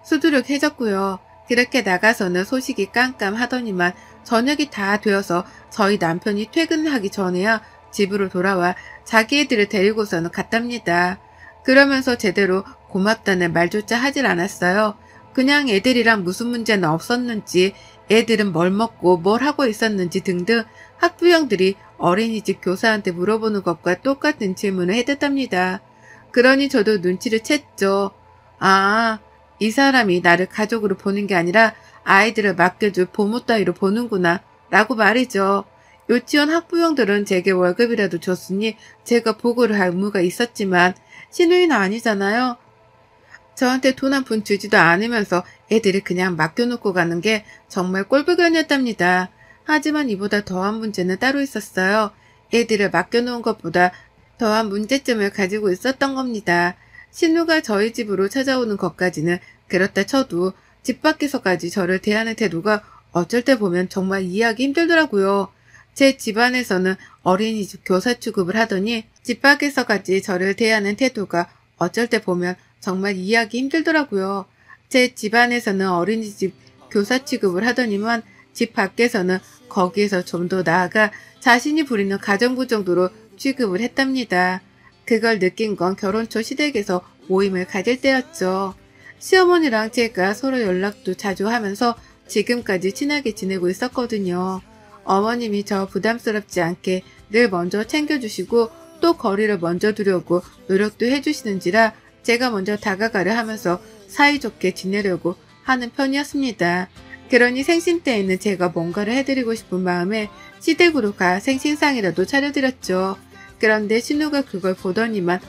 수두룩해졌고요. 그렇게 나가서는 소식이 깜깜하더니만 저녁이 다 되어서 저희 남편이 퇴근하기 전에야 집으로 돌아와 자기 애들을 데리고서는 갔답니다. 그러면서 제대로 고맙다는 말조차 하질 않았어요. 그냥 애들이랑 무슨 문제는 없었는지, 애들은 뭘 먹고 뭘 하고 있었는지 등등 학부형들이 어린이집 교사한테 물어보는 것과 똑같은 질문을 해댔답니다. 그러니 저도 눈치를 챘죠. 아, 이 사람이 나를 가족으로 보는 게 아니라 아이들을 맡겨줄 보모 따위로 보는구나 라고 말이죠. 유치원 학부형들은 제게 월급이라도 줬으니 제가 보고를 할 의무가 있었지만 시누이는 아니잖아요. 저한테 돈 한 푼 주지도 않으면서 애들을 그냥 맡겨놓고 가는 게 정말 꼴불견이었답니다. 하지만 이보다 더한 문제는 따로 있었어요. 애들을 맡겨놓은 것보다 더한 문제점을 가지고 있었던 겁니다. 신우가 저희 집으로 찾아오는 것까지는 그렇다 쳐도 집 밖에서까지 저를 대하는 태도가 어쩔 때 보면 정말 이해하기 힘들더라고요. 제 집안에서는 어린이집 교사 취급을 하더니 집 밖에서까지 저를 대하는 태도가 어쩔 때 보면 정말 이해하기 힘들더라고요. 제 집안에서는 어린이집 교사 취급을 하더니만 집 밖에서는 거기에서 좀 더 나아가 자신이 부리는 가정부 정도로 취급을 했답니다. 그걸 느낀 건 결혼 초 시댁에서 모임을 가질 때였죠. 시어머니랑 제가 서로 연락도 자주 하면서 지금까지 친하게 지내고 있었거든요. 어머님이 저 부담스럽지 않게 늘 먼저 챙겨주시고 또 거리를 먼저 두려고 노력도 해주시는지라 제가 먼저 다가가려 하면서 사이좋게 지내려고 하는 편이었습니다. 그러니 생신 때에는 제가 뭔가를 해드리고 싶은 마음에 시댁으로 가 생신상이라도 차려드렸죠. 그런데 신우가 그걸 보더니만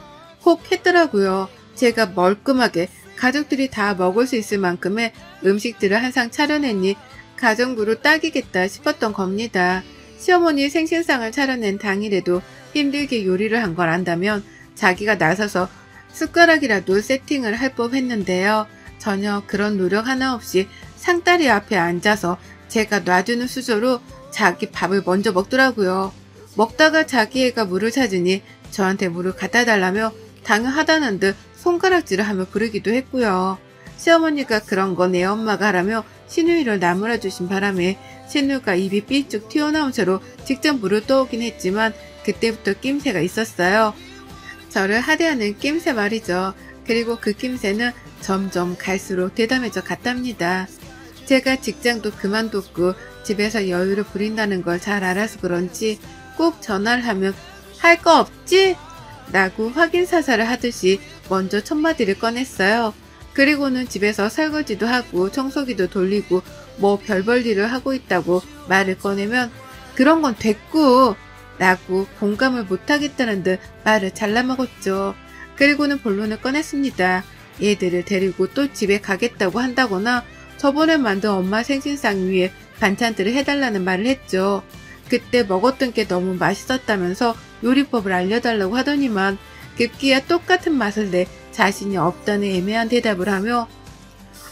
혹 했더라고요. 제가 멀끔하게 가족들이 다 먹을 수 있을 만큼의 음식들을 항상 차려냈니 가정부로 딱이겠다 싶었던 겁니다. 시어머니 생신상을 차려낸 당일에도 힘들게 요리를 한 걸 안다면 자기가 나서서 숟가락이라도 세팅을 할 법했는데요. 전혀 그런 노력 하나 없이 상다리 앞에 앉아서 제가 놔주는 수저로 자기 밥을 먼저 먹더라고요. 먹다가 자기 애가 물을 찾으니 저한테 물을 갖다 달라며 당연하다는 듯 손가락질을 하며 부르기도 했고요. 시어머니가 그런 거 내 엄마가 하라며 신우이를 나무라 주신 바람에 신우가 입이 삐쭉 튀어나온 채로 직접 물을 떠오긴 했지만 그때부터 낌새가 있었어요. 저를 하대하는 낌새 말이죠. 그리고 그 낌새는 점점 갈수록 대담해져 갔답니다. 제가 직장도 그만뒀고 집에서 여유를 부린다는 걸 잘 알아서 그런지 꼭 전화를 하면 할 거 없지? 라고 확인 사살을 하듯이 먼저 첫마디를 꺼냈어요. 그리고는 집에서 설거지도 하고 청소기도 돌리고 뭐 별 볼 일을 하고 있다고 말을 꺼내면 그런 건 됐고 라고 공감을 못하겠다는 듯 말을 잘라먹었죠. 그리고는 본론을 꺼냈습니다. 얘들을 데리고 또 집에 가겠다고 한다거나 저번에 만든 엄마 생신상 위에 반찬들을 해달라는 말을 했죠. 그때 먹었던 게 너무 맛있었다면서 요리법을 알려달라고 하더니만 급기야 똑같은 맛을 내 자신이 없다는 애매한 대답을 하며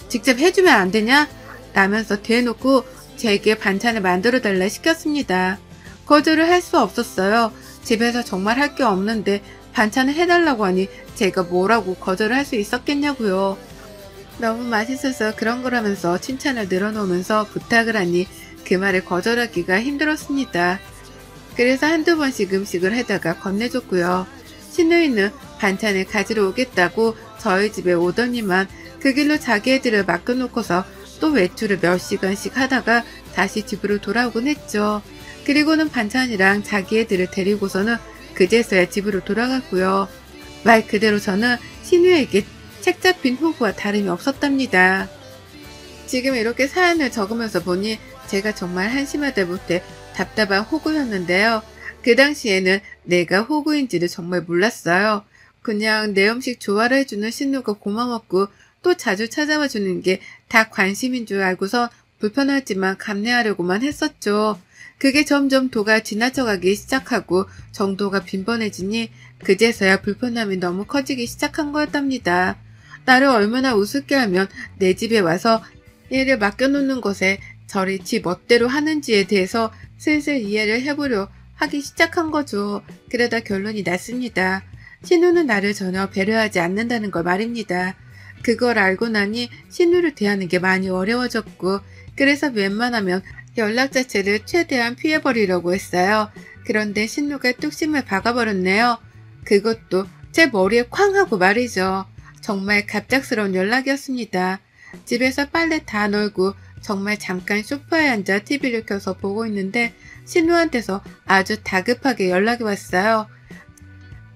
직접 해주면 안 되냐? 라면서 대놓고 제게 반찬을 만들어달라 시켰습니다. 거절을 할 수 없었어요. 집에서 정말 할 게 없는데 반찬을 해달라고 하니 제가 뭐라고 거절을 할 수 있었겠냐고요. 너무 맛있어서 그런 거라면서 칭찬을 늘어놓으면서 부탁을 하니 그 말을 거절하기가 힘들었습니다. 그래서 한두 번씩 음식을 해다가 건네줬고요. 신우이는 반찬을 가지러 오겠다고 저희 집에 오더니만 그 길로 자기 애들을 맡겨놓고서 또 외출을 몇 시간씩 하다가 다시 집으로 돌아오곤 했죠. 그리고는 반찬이랑 자기 애들을 데리고서는 그제서야 집으로 돌아갔고요. 말 그대로 저는 신우에게 책 잡힌 호구와 다름이 없었답니다. 지금 이렇게 사연을 적으면서 보니 제가 정말 한심하다 못해 답답한 호구였는데요. 그 당시에는 내가 호구인지를 정말 몰랐어요. 그냥 내 음식 조화를 해주는 신우가 고마웠고 또 자주 찾아와 주는 게 다 관심인 줄 알고서 불편하지만 감내하려고만 했었죠. 그게 점점 도가 지나쳐가기 시작하고 정도가 빈번해지니 그제서야 불편함이 너무 커지기 시작한 거였답니다. 나를 얼마나 우습게 하면 내 집에 와서 얘를 맡겨놓는 것에 저리 지 멋대로 하는지에 대해서 슬슬 이해를 해보려 하기 시작한 거죠. 그러다 결론이 났습니다. 신우는 나를 전혀 배려하지 않는다는 걸 말입니다. 그걸 알고 나니 신우를 대하는 게 많이 어려워졌고 그래서 웬만하면 연락 자체를 최대한 피해버리려고 했어요. 그런데 신우가 뚝심을 박아버렸네요. 그것도 제 머리에 쾅 하고 말이죠. 정말 갑작스러운 연락이었습니다. 집에서 빨래 다 널고 정말 잠깐 소파에 앉아 TV를 켜서 보고 있는데 신우한테서 아주 다급하게 연락이 왔어요.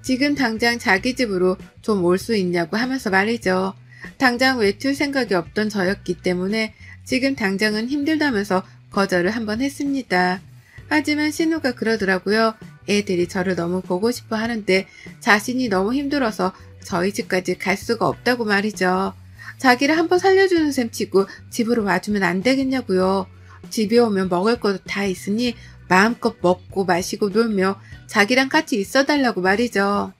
지금 당장 자기 집으로 좀 올 수 있냐고 하면서 말이죠. 당장 외출 생각이 없던 저였기 때문에 지금 당장은 힘들다면서 거절을 한번 했습니다. 하지만 신우가 그러더라고요. 애들이 저를 너무 보고 싶어 하는데 자신이 너무 힘들어서 저희 집까지 갈 수가 없다고 말이죠. 자기를 한번 살려주는 셈 치고 집으로 와주면 안 되겠냐고요. 집에 오면 먹을 것도 다 있으니 마음껏 먹고 마시고 놀며 자기랑 같이 있어달라고 말이죠.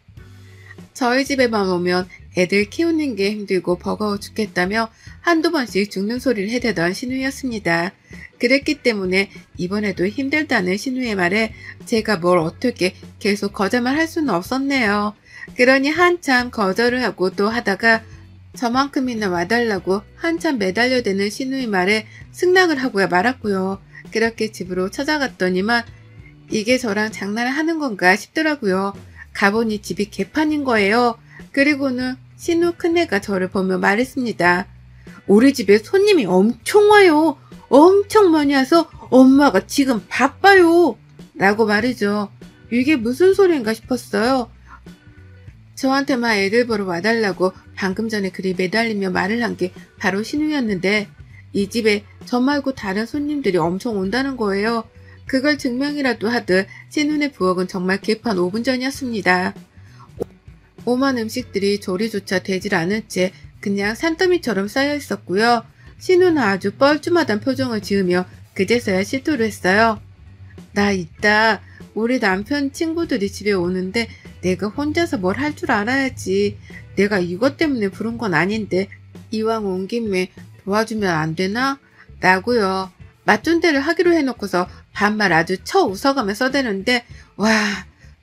저희 집에만 오면 애들 키우는 게 힘들고 버거워 죽겠다며 한두 번씩 죽는 소리를 해대던 신우였습니다. 그랬기 때문에 이번에도 힘들다는 신우의 말에 제가 뭘 어떻게 계속 거절만 할 수는 없었네요. 그러니 한참 거절을 하고 또 하다가 저만큼이나 와달라고 한참 매달려대는 신우의 말에 승낙을 하고야 말았고요. 그렇게 집으로 찾아갔더니만 이게 저랑 장난을 하는 건가 싶더라고요. 가보니 집이 개판인 거예요. 그리고는 신우 큰애가 저를 보며 말했습니다. 우리 집에 손님이 엄청 와요. 엄청 많이 와서 엄마가 지금 바빠요. 라고 말이죠. 이게 무슨 소리인가 싶었어요. 저한테만 애들 보러 와달라고 방금 전에 그리 매달리며 말을 한 게 바로 신우였는데 이 집에 저 말고 다른 손님들이 엄청 온다는 거예요. 그걸 증명이라도 하듯 신우의 부엌은 정말 개판 5분 전이었습니다. 오만 음식들이 조리조차 되질 않은 채 그냥 산더미처럼 쌓여 있었고요. 신우는 아주 뻘쭘하단 표정을 지으며 그제서야 실토를 했어요. 나 이따 우리 남편 친구들이 집에 오는데 내가 혼자서 뭘 할 줄 알아야지. 내가 이것 때문에 부른 건 아닌데 이왕 온 김에 도와주면 안 되나? 라고요. 맞존대를 하기로 해놓고서 반말 아주 쳐 웃어가며 써대는데 와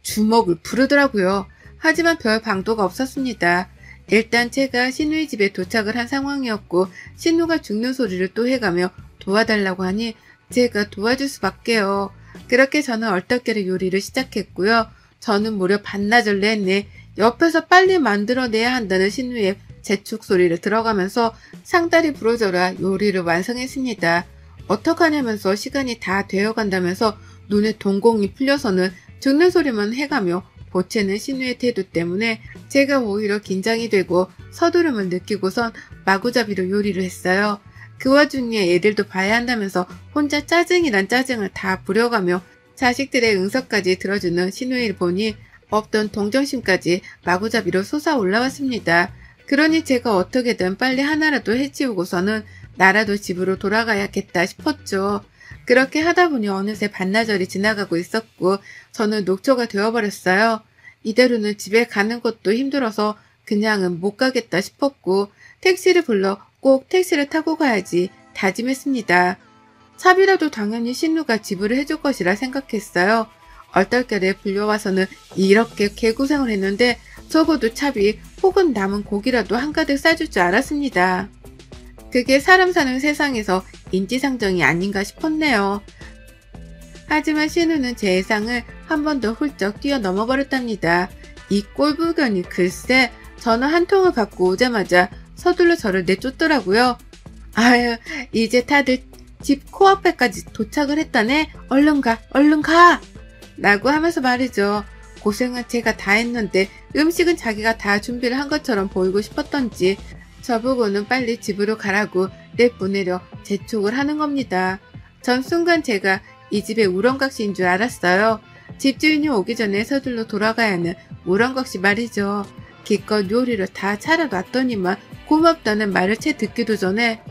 주먹을 부르더라고요. 하지만 별 방도가 없었습니다. 일단 제가 신우의 집에 도착을 한 상황이었고 신우가 죽는 소리를 또 해가며 도와달라고 하니 제가 도와줄 수밖에요. 그렇게 저는 얼떨결에 요리를 시작했고요. 저는 무려 반나절 내내 옆에서 빨리 만들어내야 한다는 신우의 재촉 소리를 들어가면서 상다리 부러져라 요리를 완성했습니다. 어떡하냐면서 시간이 다 되어간다면서 눈에 동공이 풀려서는 죽는 소리만 해가며 보채는 신우의 태도 때문에 제가 오히려 긴장이 되고 서두름을 느끼고선 마구잡이로 요리를 했어요. 그 와중에 애들도 봐야 한다면서 혼자 짜증이란 짜증을 다 부려가며 자식들의 응석까지 들어주는 신우를 보니 없던 동정심까지 마구잡이로 솟아 올라왔습니다. 그러니 제가 어떻게든 빨리 하나라도 해치우고서는 나라도 집으로 돌아가야겠다 싶었죠. 그렇게 하다 보니 어느새 반나절이 지나가고 있었고 저는 녹초가 되어버렸어요. 이대로는 집에 가는 것도 힘들어서 그냥은 못 가겠다 싶었고 택시를 불러 꼭 택시를 타고 가야지 다짐했습니다. 차비라도 당연히 신우가 지불을 해줄 것이라 생각했어요. 얼떨결에 불려와서는 이렇게 개고생을 했는데 적어도 차비 혹은 남은 고기라도 한가득 싸줄 줄 알았습니다. 그게 사람 사는 세상에서 인지상정이 아닌가 싶었네요. 하지만 신우는 제 예상을 한 번 더 훌쩍 뛰어넘어 버렸답니다. 이 꼴불견이 글쎄 전화 한 통을 받고 오자마자 서둘러 저를 내쫓더라고요. 아유 이제 다들 집 코앞에까지 도착을 했다네. 얼른 가 얼른 가 라고 하면서 말이죠. 고생은 제가 다 했는데 음식은 자기가 다 준비를 한 것처럼 보이고 싶었던지 저보고는 빨리 집으로 가라고 내보내려 재촉을 하는 겁니다. 전 순간 제가 이 집의 우렁각시인 줄 알았어요. 집주인이 오기 전에 서둘러 돌아가야 하는 우렁각시 말이죠. 기껏 요리를 다 차려놨더니만 고맙다는 말을 채 듣기도 전에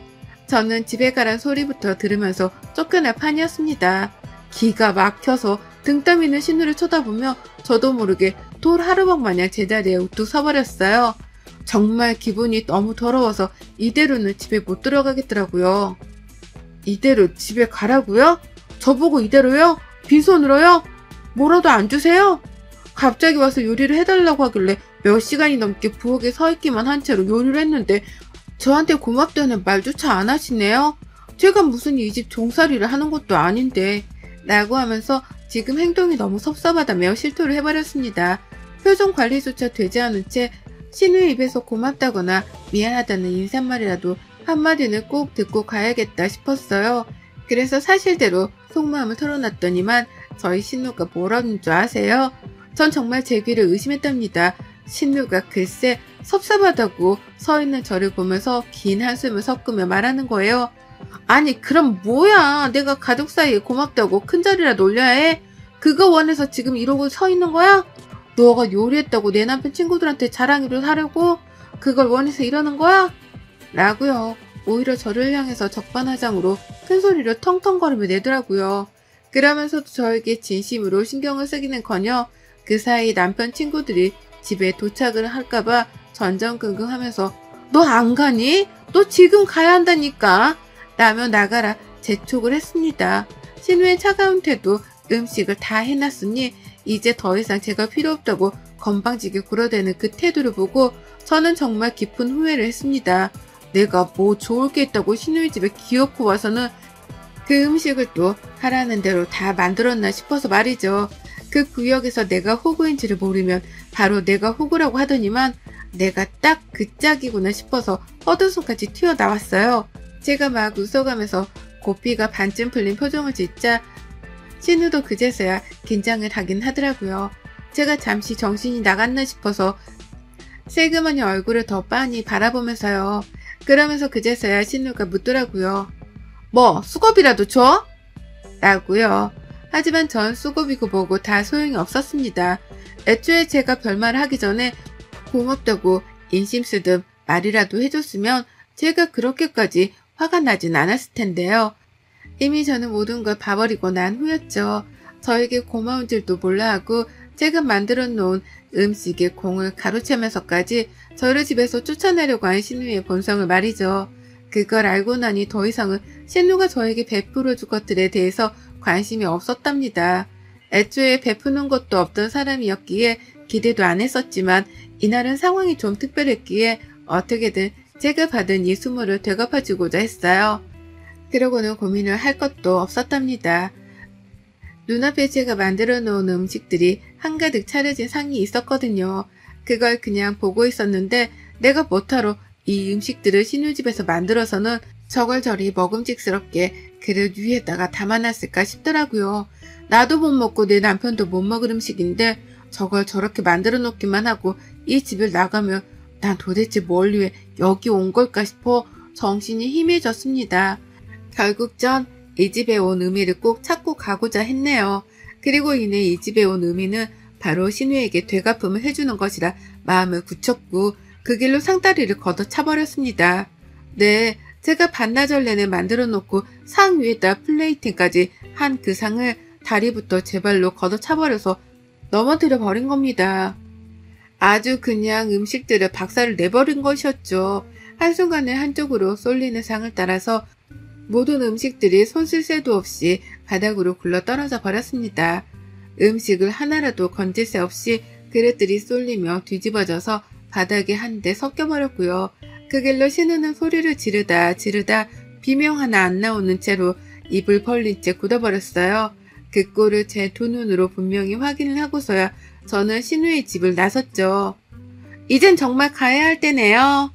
저는 집에 가란 소리부터 들으면서 쫓겨날 판이었습니다. 기가 막혀서 등 떠미는 신우를 쳐다보며 저도 모르게 돌 하루방 마냥 제자리에 우뚝 서버렸어요. 정말 기분이 너무 더러워서 이대로는 집에 못 들어가겠더라고요. 이대로 집에 가라고요? 저보고 이대로요? 빈손으로요? 뭐라도 안 주세요? 갑자기 와서 요리를 해달라고 하길래 몇 시간이 넘게 부엌에 서 있기만 한 채로 요리를 했는데 저한테 고맙다는 말조차 안 하시네요. 제가 무슨 이 집 종살이를 하는 것도 아닌데 라고 하면서 지금 행동이 너무 섭섭하다며 실토를 해버렸습니다. 표정 관리조차 되지 않은 채 신우의 입에서 고맙다거나 미안하다는 인사말이라도 한마디는 꼭 듣고 가야겠다 싶었어요. 그래서 사실대로 속마음을 털어놨더니만 저희 신우가 뭐라는 줄 아세요? 전 정말 제 귀를 의심했답니다. 신우가 글쎄 섭섭하다고 서 있는 저를 보면서 긴 한숨을 섞으며 말하는 거예요. 아니 그럼 뭐야, 내가 가족 사이에 고맙다고 큰자리라도 올려야 해? 그거 원해서 지금 이러고 서 있는 거야? 너가 요리했다고 내 남편 친구들한테 자랑이를 하려고? 그걸 원해서 이러는 거야? 라고요. 오히려 저를 향해서 적반하장으로 큰소리를 텅텅거리며 내더라고요. 그러면서도 저에게 진심으로 신경을 쓰기는커녕 그 사이 남편 친구들이 집에 도착을 할까봐 전전긍긍하면서 너 안 가니? 너 지금 가야 한다니까? 라며 나가라, 재촉을 했습니다. 신우의 차가운 태도, 음식을 다 해놨으니 이제 더 이상 제가 필요 없다고 건방지게 굴어대는 그 태도를 보고 저는 정말 깊은 후회를 했습니다. 내가 뭐 좋을 게 있다고 신우의 집에 기어코 와서는 그 음식을 또 하라는 대로 다 만들었나 싶어서 말이죠. 그 구역에서 내가 호구인지를 모르면 바로 내가 호구라고 하더니만 내가 딱 그 짝이구나 싶어서 헛웃음까지 튀어나왔어요. 제가 막 웃어가면서 고삐가 반쯤 풀린 표정을 짓자 신우도 그제서야 긴장을 하긴 하더라고요. 제가 잠시 정신이 나갔나 싶어서 새그머니 얼굴을 더 빤히 바라보면서요. 그러면서 그제서야 신우가 묻더라고요. 뭐 수고비라도 줘? 라고요. 하지만 전 수고비고 뭐고 다 소용이 없었습니다. 애초에 제가 별말을 하기 전에 고맙다고 인심 쓰듯 말이라도 해줬으면 제가 그렇게까지 화가 나진 않았을 텐데요. 이미 저는 모든 걸 봐버리고 난 후였죠. 저에게 고마운 줄도 몰라 하고 제가 만들어 놓은 음식에 공을 가로채면서까지 저를 집에서 쫓아내려고 한 신우의 본성을 말이죠. 그걸 알고 나니 더 이상은 신우가 저에게 베풀어 줄 것들에 대해서 관심이 없었답니다. 애초에 베푸는 것도 없던 사람이었기에 기대도 안 했었지만 이날은 상황이 좀 특별했기에 어떻게든 제가 받은 이 수모를 되갚아주고자 했어요. 그러고는 고민을 할 것도 없었답니다. 눈앞에 제가 만들어 놓은 음식들이 한가득 차려진 상이 있었거든요. 그걸 그냥 보고 있었는데 내가 뭐하러 이 음식들을 신우집에서 만들어서는 저걸 저리 먹음직스럽게 그릇 위에다가 담아놨을까 싶더라고요. 나도 못 먹고 내 남편도 못 먹을 음식인데 저걸 저렇게 만들어 놓기만 하고 이 집을 나가면 난 도대체 뭘 위해 여기 온 걸까 싶어 정신이 희미해졌습니다. 결국 전 이 집에 온 의미를 꼭 찾고 가고자 했네요. 그리고 이내 이 집에 온 의미는 바로 신우에게 되갚음을 해주는 것이라 마음을 굳혔고 그 길로 상다리를 걷어차버렸습니다. 네, 제가 반나절 내내 만들어 놓고 상 위에다 플레이팅까지 한 그 상을 다리부터 제 발로 걷어차버려서 넘어뜨려 버린 겁니다. 아주 그냥 음식들을 박살을 내버린 것이었죠. 한순간에 한쪽으로 쏠리는 상을 따라서 모든 음식들이 손쓸 새도 없이 바닥으로 굴러 떨어져 버렸습니다. 음식을 하나라도 건질 새 없이 그릇들이 쏠리며 뒤집어져서 바닥에 한데 섞여버렸고요. 그 길로 신우는 소리를 지르다 비명 하나 안 나오는 채로 입을 벌린 채 굳어버렸어요. 그 꼴을 제 두 눈으로 분명히 확인을 하고서야 저는 신우의 집을 나섰죠. 이젠 정말 가야 할 때네요.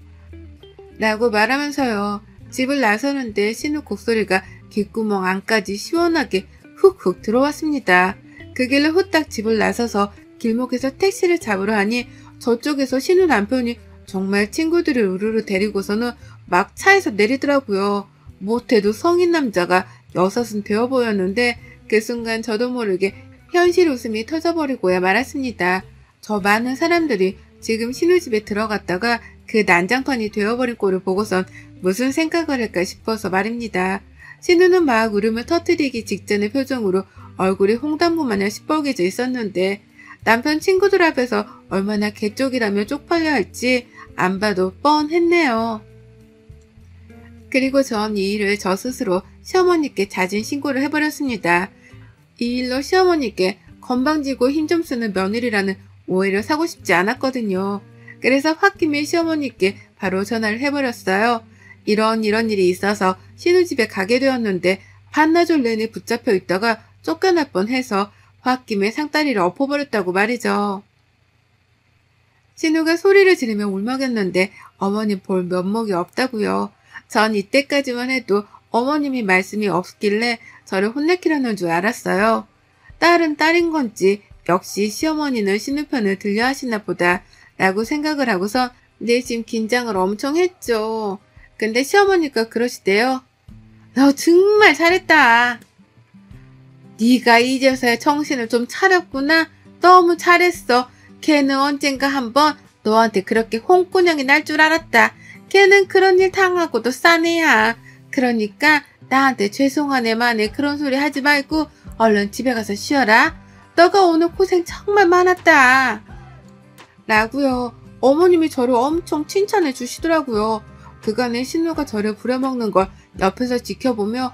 라고 말하면서요. 집을 나서는데 신우 곡소리가 귓구멍 안까지 시원하게 훅훅 들어왔습니다. 그 길로 후딱 집을 나서서 길목에서 택시를 잡으러 하니 저쪽에서 신우 남편이 정말 친구들을 우르르 데리고서는 막 차에서 내리더라고요. 못해도 성인 남자가 여섯은 되어 보였는데 그 순간 저도 모르게 현실 웃음이 터져버리고야 말았습니다. 저 많은 사람들이 지금 신우 집에 들어갔다가 그 난장판이 되어버린 꼴을 보고선 무슨 생각을 할까 싶어서 말입니다. 신우는 막 울음을 터뜨리기 직전의 표정으로 얼굴이 홍단무 마냥 시뻘개져 있었는데 남편 친구들 앞에서 얼마나 개쪽이라며 쪽팔려 할지 안 봐도 뻔했네요. 그리고 전 이 일을 저 스스로 시어머니께 자진 신고를 해버렸습니다. 이 일로 시어머니께 건방지고 힘 좀 쓰는 며느리라는 오해를 사고 싶지 않았거든요. 그래서 홧김에 시어머니께 바로 전화를 해버렸어요. 이런 일이 있어서 신우집에 가게 되었는데 반나절 내내 붙잡혀 있다가 쫓겨날 뻔해서 홧김에 상다리를 엎어버렸다고 말이죠. 신우가 소리를 지르며 울먹였는데 어머님 볼 면목이 없다고요. 전 이때까지만 해도 어머님이 말씀이 없길래 저를 혼내키려는 줄 알았어요. 딸은 딸인 건지 역시 시어머니는 신우 편을 들려 하시나 보다 라고 생각을 하고서 내심 긴장을 엄청 했죠. 근데 시어머니가 그러시대요. 너 정말 잘했다. 네가 이제서야 정신을 좀 차렸구나. 너무 잘했어. 걔는 언젠가 한번 너한테 그렇게 홍군형이 날 줄 알았다. 걔는 그런 일 당하고도 싼 애야. 그러니까 나한테 죄송한 애만에 그런 소리 하지 말고 얼른 집에 가서 쉬어라. 너가 오늘 고생 정말 많았다. 라고요. 어머님이 저를 엄청 칭찬해 주시더라고요. 그간에 신우가 저를 부려먹는 걸 옆에서 지켜보며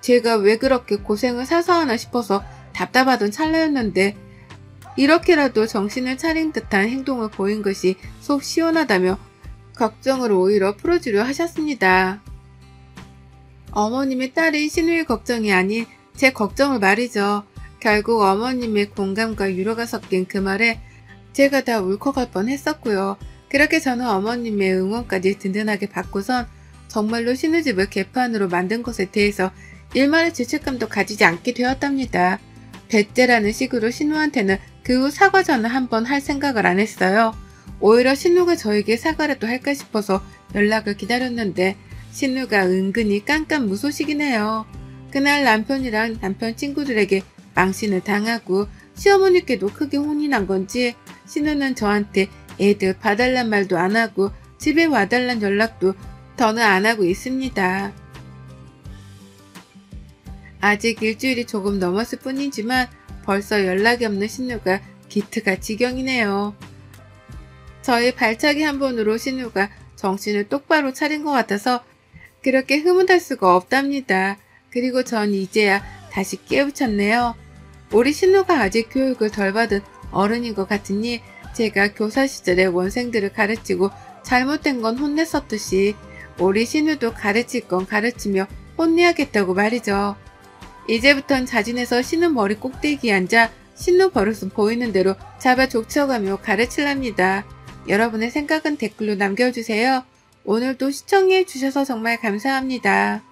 제가 왜 그렇게 고생을 사서 하나 싶어서 답답하던 찰나였는데 이렇게라도 정신을 차린 듯한 행동을 보인 것이 속 시원하다며 걱정을 오히려 풀어주려 하셨습니다. 어머님의 딸인 신우의 걱정이 아닌 제 걱정을 말이죠. 결국 어머님의 공감과 위로가 섞인 그 말에 제가 다 울컥할 뻔했었고요. 그렇게 저는 어머님의 응원까지 든든하게 받고선 정말로 신우집을 개판으로 만든 것에 대해서 일말의 죄책감도 가지지 않게 되었답니다. 배째라는 식으로 신우한테는 그 후 사과 전화 한번 할 생각을 안 했어요. 오히려 신우가 저에게 사과라도 할까 싶어서 연락을 기다렸는데 신우가 은근히 깜깜무소식이네요. 그날 남편이랑 남편 친구들에게 망신을 당하고 시어머니께도 크게 혼이 난 건지 신우는 저한테 애들 봐달란 말도 안 하고 집에 와달란 연락도 더는 안 하고 있습니다. 아직 일주일이 조금 넘었을 뿐이지만 벌써 연락이 없는 신우가 기트가 지경이네요. 저의 발차기 한 번으로 신우가 정신을 똑바로 차린 것 같아서 그렇게 흐뭇할 수가 없답니다. 그리고 전 이제야 다시 깨우쳤네요. 우리 신우가 아직 교육을 덜 받은 어른인 것 같으니 제가 교사 시절에 원생들을 가르치고 잘못된 건 혼냈었듯이 우리 신우도 가르칠 건 가르치며 혼내야겠다고 말이죠. 이제부턴 자진해서 신우 머리 꼭대기에 앉아 신우 버릇은 보이는 대로 잡아 족쳐가며 가르칠랍니다. 여러분의 생각은 댓글로 남겨주세요. 오늘도 시청해 주셔서 정말 감사합니다.